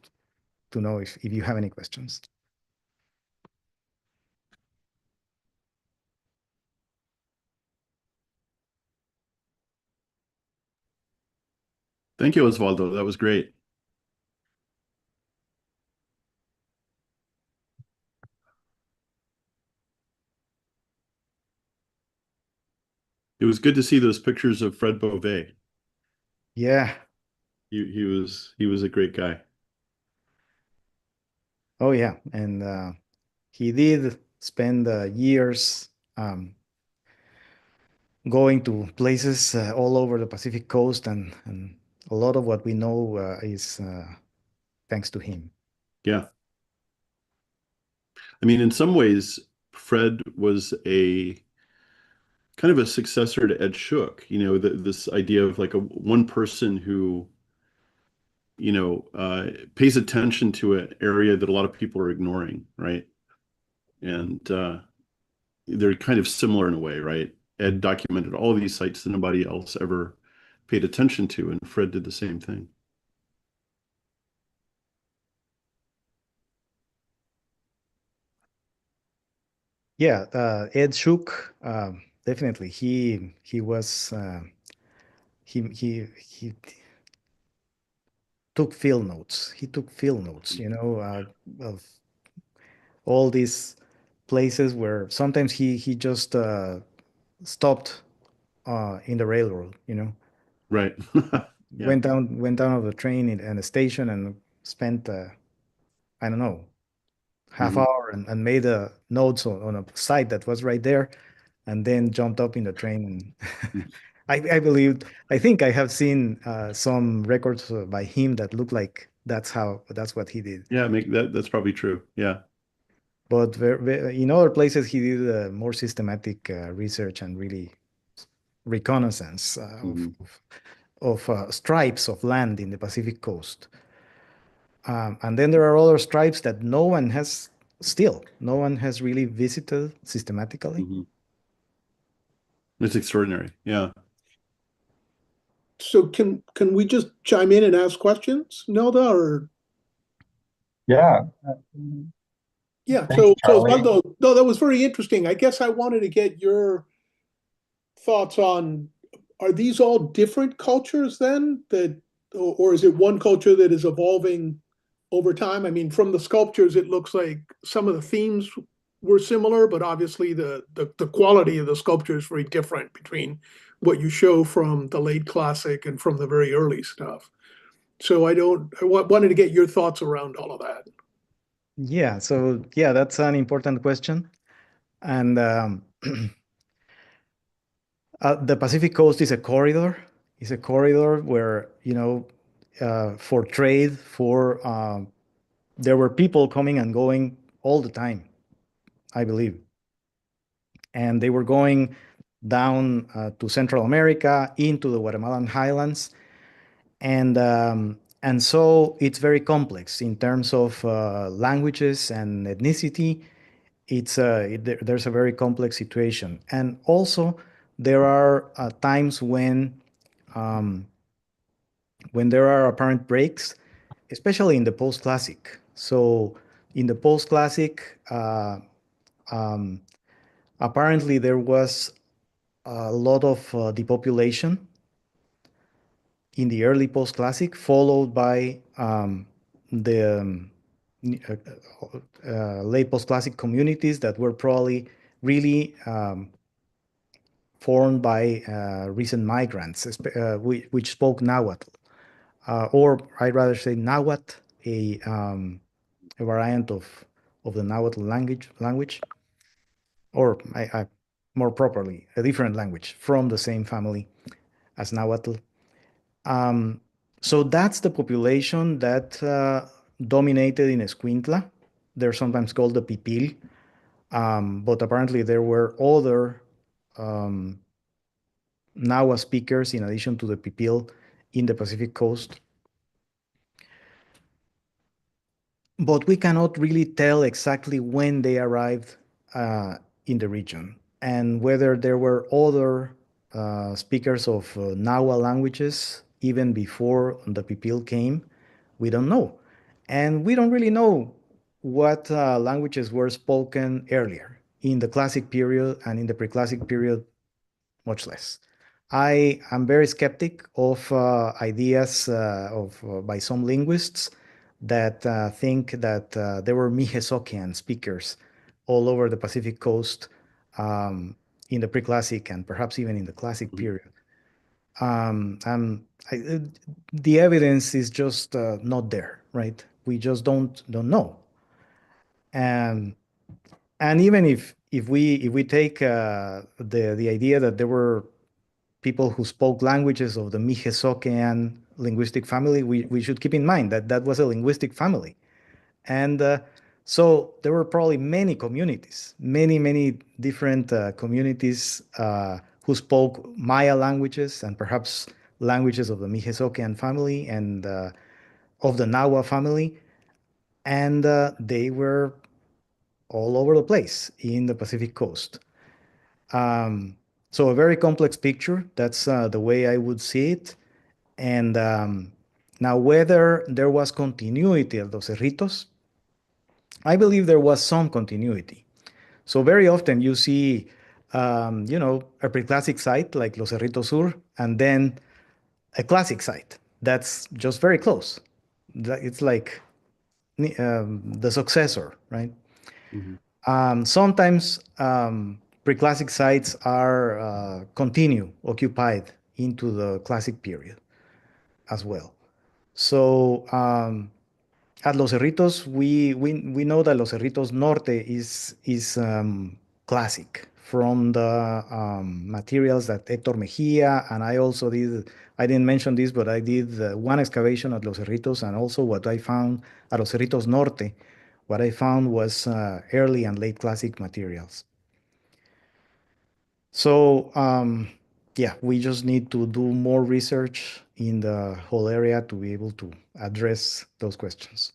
know if you have any questions. Thank you, Osvaldo. That was great. It was good to see those pictures of Fred Beauvais. Yeah. He was a great guy. Oh, yeah. And he did spend years going to places all over the Pacific coast, and a lot of what we know is thanks to him. Yeah. I mean, in some ways, Fred was a kind of a successor to Ed Shook, this idea of like a one person who, pays attention to an area that a lot of people are ignoring, right? And they're kind of similar in a way, right? Ed documented all of these sites that nobody else ever paid attention to, and Fred did the same thing. Yeah, Ed Shook, definitely. He was he took field notes. He took field notes, of all these places where sometimes he just stopped in the railroad, Right. Yeah. went down of the train and a station and spent I don't know, half Mhm. hour and made notes on a site that was right there, and then jumped up in the train. And I believe, I think I have seen some records by him that look like that's what he did. Yeah, that's probably true. Yeah. But in other places, he did more systematic research and really reconnaissance Mhm. of stripes of land in the Pacific coast. And then there are other stripes that no one has really visited systematically. Mhm. It's extraordinary. Yeah. So can we just chime in and ask questions, Nelda, or Yeah. yeah? Thanks, So Charlie. Osvaldo, no, that was very interesting. I guess I wanted to get your thoughts on, are these all different cultures then that, or is it one culture that is evolving over time? I mean, from the sculptures, it looks like some of the themes were similar, but obviously the quality of the sculpture is very different between what you show from the late classic and from the very early stuff. So wanted to get your thoughts around all of that. Yeah, so yeah, that's an important question. And the Pacific coast is a corridor. It's a corridor where, for trade, there were people coming and going all the time, I believe. And they were going down to Central America, into the Guatemalan highlands. And so it's very complex in terms of languages and ethnicity. There's a very complex situation. And also, there are times when there are apparent breaks, especially in the post-classic. So in the post-classic, um, apparently there was a lot of depopulation in the early post-classic, followed by the uh, late post-classic communities that were probably really formed by recent migrants, which spoke Nahuatl, or I'd rather say Nahuatl, a variant of the Nahuatl language, or more properly, a different language from the same family as Nahuatl. Um, so that's the population that dominated in Escuintla. They're sometimes called the Pipil, but apparently there were other um, Nahua speakers in addition to the Pipil in the Pacific coast. But we cannot really tell exactly when they arrived uh, in the region and whether there were other speakers of Nahua languages even before the Pipil came. We don't know. And we don't really know what languages were spoken earlier in the classic period, and in the pre-classic period, much less. I am very skeptic of ideas by some linguists that think that there were Mihesokian speakers all over the Pacific coast in the pre-classic and perhaps even in the classic Mhm. period. And the evidence is just not there, right? We just don't know. And even if we take the idea that there were people who spoke languages of the Mihesokian linguistic family, we should keep in mind that that was a linguistic family. And so there were probably many communities, many different communities who spoke Maya languages and perhaps languages of the Mihesokian family and of the Nahua family. And they were all over the place in the Pacific coast. Um, so a very complex picture. That's the way I would see it. And now, whether there was continuity at Los Cerritos, I believe there was some continuity. So very often you see, a pre-classic site like Los Cerritos Sur, and then a classic site that's just very close. It's like the successor, right? Mhm. Sometimes pre-classic sites are continue occupied into the classic period as well. So at Los Cerritos, we know that Los Cerritos Norte is classic from the materials that Héctor Mejía and I also did. I didn't mention this, but I did one excavation at Los Cerritos, and also what I found at Los Cerritos Norte. What I found was early and late classic materials. So yeah, we just need to do more research in the whole area to be able to address those questions.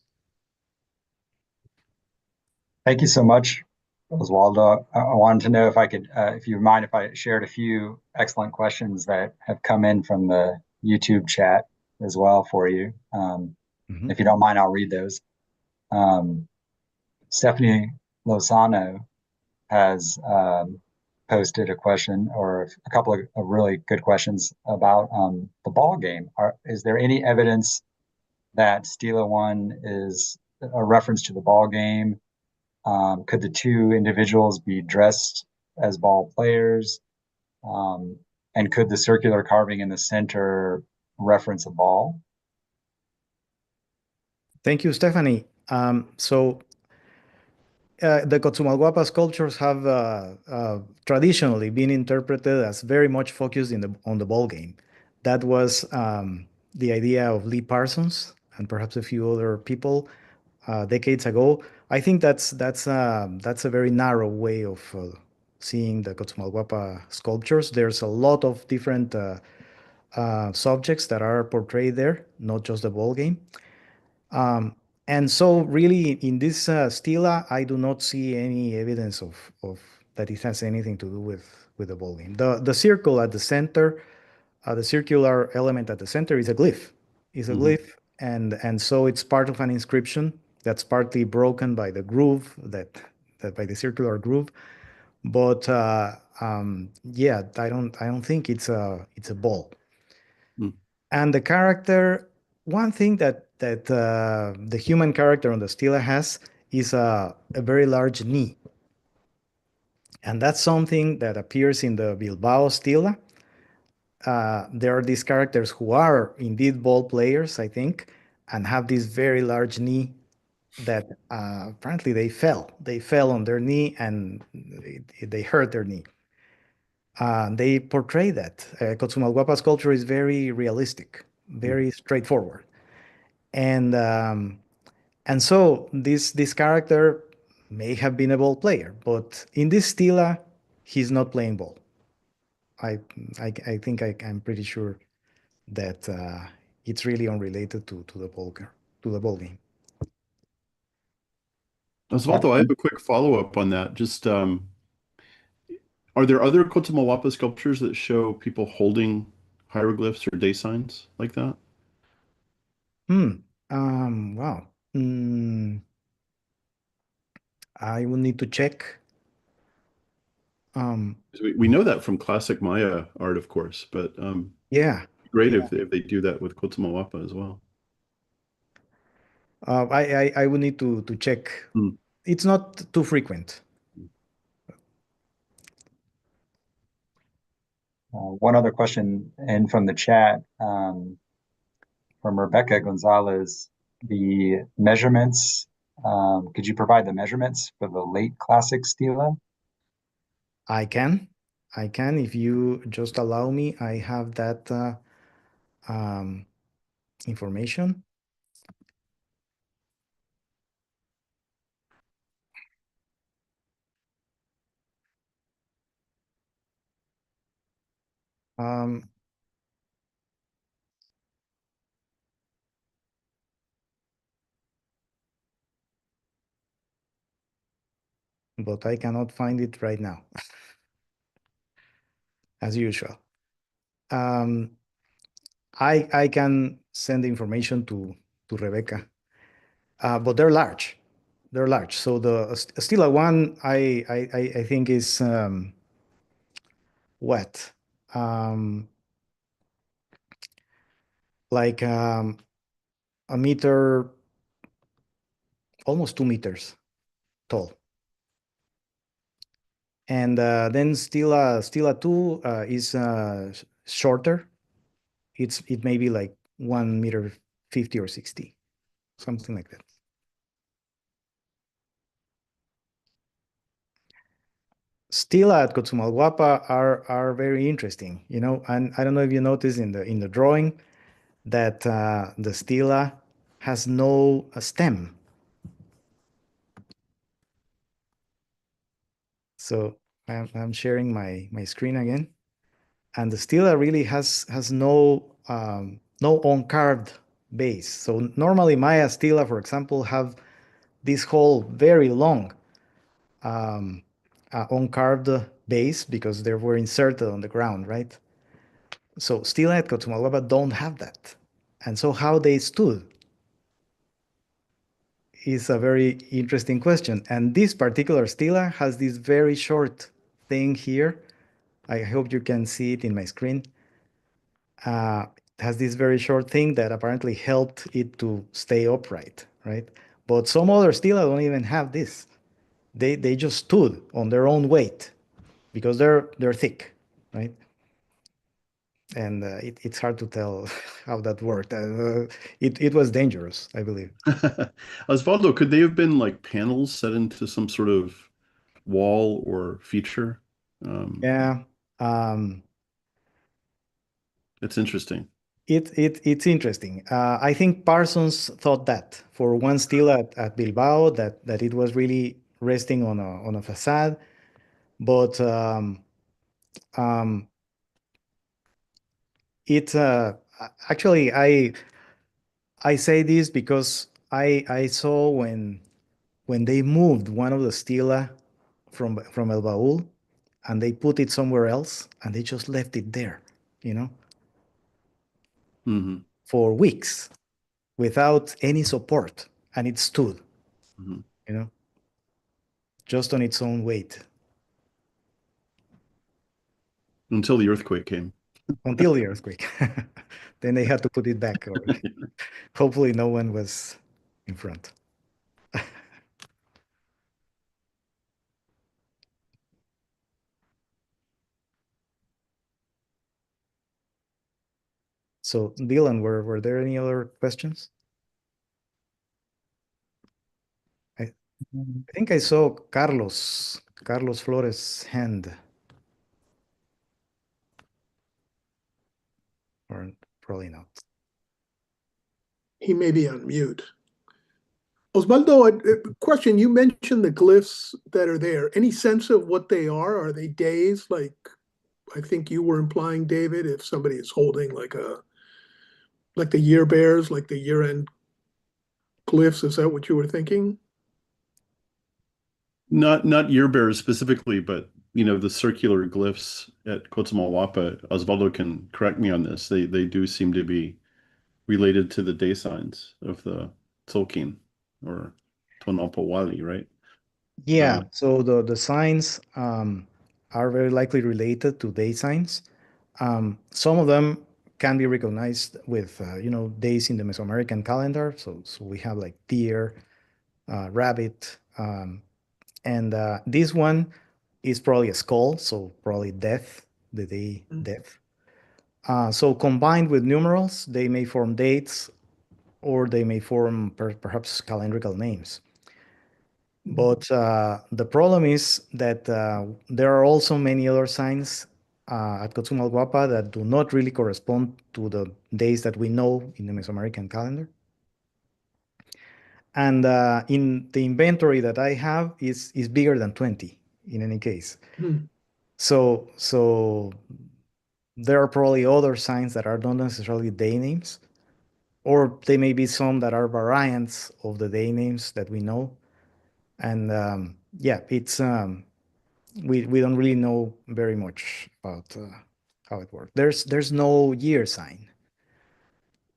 Thank you so much, Oswaldo. I wanted to know if I could, if you mind if I shared a few excellent questions that have come in from the YouTube chat as well for you. If you don't mind, I'll read those. Stephanie Lozano has posted a question or a couple of really good questions about the ball game. Is there any evidence that Stela 1 is a reference to the ball game? Could the two individuals be dressed as ball players? And could the circular carving in the center reference a ball? Thank you, Stephanie. The Cotzumalhuapa sculptures have traditionally been interpreted as very much focused on the ball game. That was the idea of Lee Parsons and perhaps a few other people decades ago. I think that's a very narrow way of seeing the Cotzumalhuapa sculptures. There's a lot of different subjects that are portrayed there, not just the ball game. And so really in this stela, I do not see any evidence of that it has anything to do with the ball game. The circle at the center, the circular element at the center is a glyph. Is a glyph, and so it's part of an inscription that's partly broken by the groove that by the circular groove. But yeah, I don't think it's a ball. And the character, one thing that the human character on the stela has is a very large knee. And that's something that appears in the Bilbao stela. There are these characters who are indeed ball players, I think, and have this very large knee that apparently they fell. They fell on their knee and they hurt their knee. They portray that. Cotzumalhuapa's culture is very realistic, very straightforward. And so this character may have been a ball player, but in this stela, he's not playing ball. I think I'm pretty sure that it's really unrelated to the ball game. Osvaldo, I have a quick follow-up on that. Just are there other Cotzumalhuapa sculptures that show people holding hieroglyphs or day signs like that? Wow. I will need to check. We know that from classic Maya art, of course, but Yeah. great if they do that with Cotzumalhuapa as well. I would need to check. It's not too frequent. One other question in from the chat from Rebecca Gonzalez, the measurements, could you provide the measurements for the late classic stela? I can. If you just allow me, I have that information. But I cannot find it right now, as usual. I can send the information to Rebecca, but they're large. They're large. So the Stela one, I think is what? Like a meter, almost 2 meters tall. And then Stela 2 is shorter. It may be like 1 meter 50 or 60, something like that. Stela at Cotzumalhuapa are very interesting, you know, and I don't know if you noticed in the drawing that the stela has no stem. So I'm sharing my screen again. and the stela really has no uncarved base. So normally Maya stela, for example, have this whole very long uncarved base because they were inserted on the ground, right? So stela at Cotzumalhuapa don't have that. And so how they stood is a very interesting question. And this particular stela has this very short thing here. I hope you can see it in my screen. It has this very short thing that apparently helped it to stay upright, right? But some other stela don't even have this. They just stood on their own weight because they're thick, right? And it's hard to tell how that worked. It was dangerous, I believe. Osvaldo, could they have been like panels set into some sort of wall or feature? Yeah, um, It's interesting. it's interesting. I think Parsons thought that for one stele at Bilbao that it was really resting on a facade, but um, it actually I say this because I saw when they moved one of the stela from El Baúl and they put it somewhere else and they just left it there, you know, Hmm. for weeks without any support, and it stood, Hmm. you know, just on its own weight Until the earthquake came. until the earthquake. Then they had to put it back, or hopefully no one was in front. So, Dylan, were there any other questions? I think I saw Carlos Flores' hand, or probably not. He may be on mute. Osvaldo, a question. You mentioned the glyphs that are there. Any sense of what they are? Are they days? Like, I think you were implying, David, if somebody is holding like the year bears, like the year-end glyphs, is that what you were thinking? Not year bearers specifically, but the circular glyphs at Cotzumalhuapa. Osvaldo can correct me on this. They do seem to be related to the day signs of the Tzolk'in or Tonalpawali, right? Yeah, so the signs are very likely related to day signs. Some of them can be recognized with days in the Mesoamerican calendar. So we have like deer, rabbit, and this one is probably a skull, so probably death, the day death. So combined with numerals, they may form dates, or they may form perhaps calendrical names. But the problem is that there are also many other signs at Cotzumalhuapa that do not really correspond to the days that we know in the Mesoamerican calendar. And in the inventory that I have is bigger than 20 in any case. Hmm. So there are probably other signs that are not necessarily day names, or they may be some that are variants of the day names that we know. And yeah, it's we don't really know very much about how it works. There's no year sign.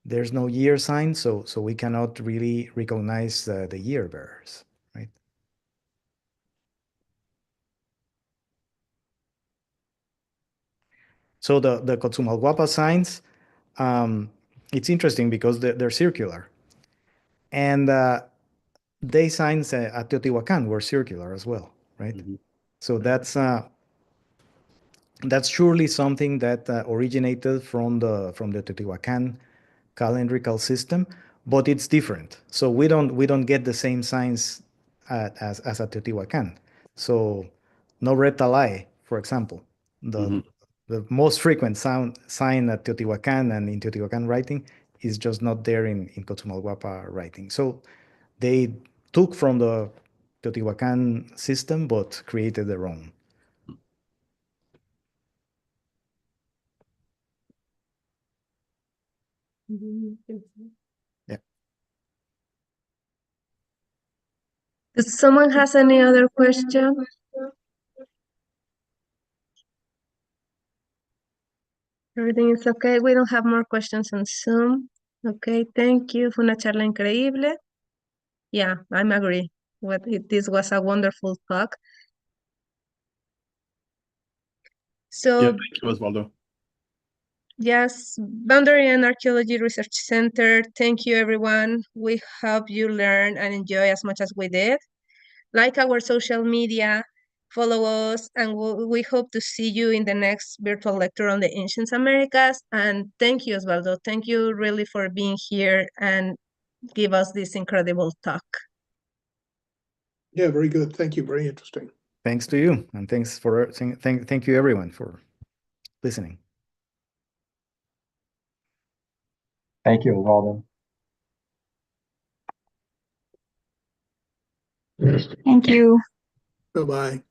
There's no year sign, so we cannot really recognize the year bearers, right? So the Cotzumalhuapa signs, it's interesting because they're circular, and day signs at Teotihuacan were circular as well, right? Mhm. So that's surely something that originated from the Teotihuacan calendrical system, but it's different. So we don't get the same signs as at Teotihuacan. So no red talai, for example, the Mhm. the most frequent sign at Teotihuacan and in Teotihuacan writing is just not there in Cotzumalhuapa writing. So they took from the Teotihuacan system but created their own. Does someone has any other question? Everything is okay. We don't have more questions on Zoom. Okay, thank you. Fue una charla increíble. Yeah, I'm agree. This was a wonderful talk. So Yeah, thank you, Osvaldo. yes, Boundary and Archaeology Research Center, thank you everyone. We hope you learn and enjoy as much as we did. Like our social media, follow us, and we hope to see you in the next virtual lecture on the Ancient Americas. And thank you, Osvaldo. Thank you really for being here and give us this incredible talk. Yeah, very good. Thank you. Very interesting. Thanks to you, and thank you everyone for listening. Thank you, Osvaldo. Thank you. Bye-bye.